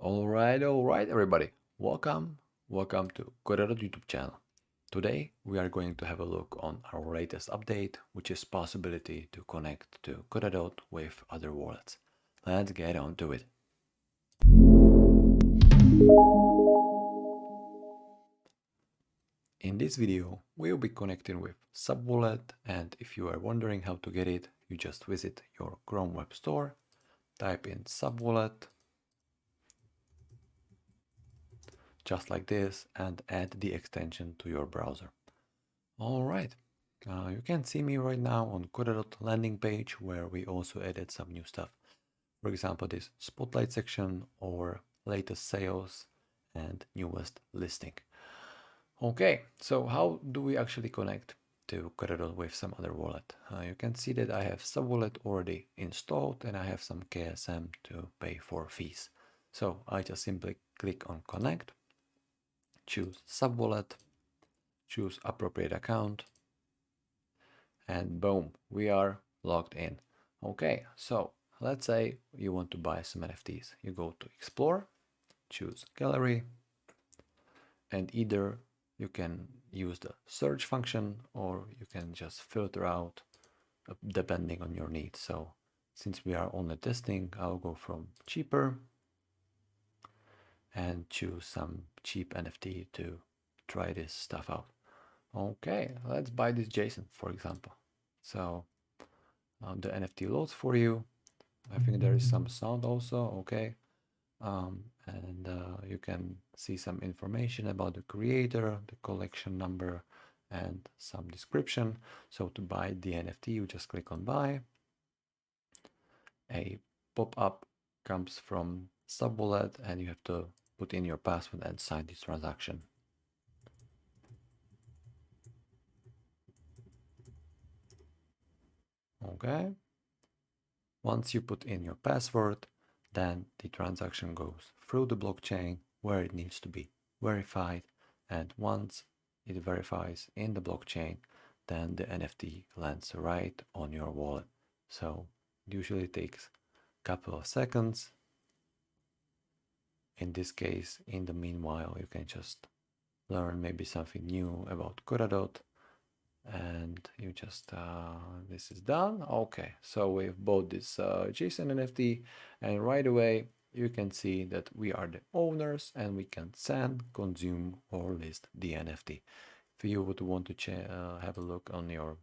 All right, everybody. Welcome to KodaDot YouTube channel. Today, we are going to have a look on our latest update, which is possibility to connect to KodaDot with other wallets. Let's get on to it. In this video, we'll be connecting with Subwallet, and if you are wondering how to get it, you just visit your Chrome web store, type in Subwallet, just like this, and add the extension to your browser. All right, you can see me right now on KodaDot landing page where we also added some new stuff. For example, this spotlight section or latest sales and newest listing. Okay, so how do we actually connect to KodaDot with some other wallet? You can see that I have Subwallet already installed and I have some KSM to pay for fees. So I just simply click on connect, choose Subwallet, choose appropriate account, and boom, we are logged in. Okay, so let's say you want to buy some NFTs. You go to explore, choose gallery, and either you can use the search function or you can just filter out depending on your needs. So since we are only testing, I'll go from cheaper and choose some cheap NFT to try this stuff out. Okay, let's buy this JSON, for example. So the NFT loads for you. I think there is some sound also, okay. And you can see some information about the creator, the collection number, and some description. So to buy the NFT, you just click on buy. A pop-up comes from Subwallet and you have to put in your password and sign this transaction. Okay. Once you put in your password, then the transaction goes through the blockchain where it needs to be verified. And once it verifies in the blockchain, then the NFT lands right on your wallet. So it usually takes a couple of seconds. In this case, in the meanwhile, you can just learn maybe something new about KodaDot. And you just this is done. Okay, so we've bought this JSON NFT, and right away you can see that we are the owners and we can send, consume, or list the NFT. If you would want to have a look on your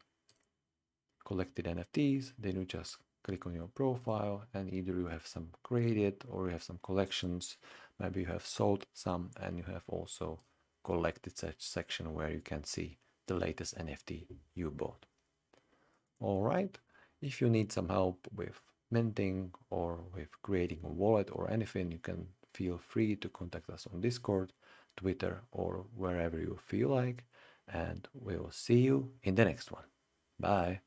collected NFTs, then you just click on your profile and either you have some created or you have some collections. Maybe you have sold some and you have also collected such section where you can see the latest NFT you bought. All right, if you need some help with minting or with creating a wallet or anything, you can feel free to contact us on Discord, Twitter, or wherever you feel like. And we'll see you in the next one. Bye.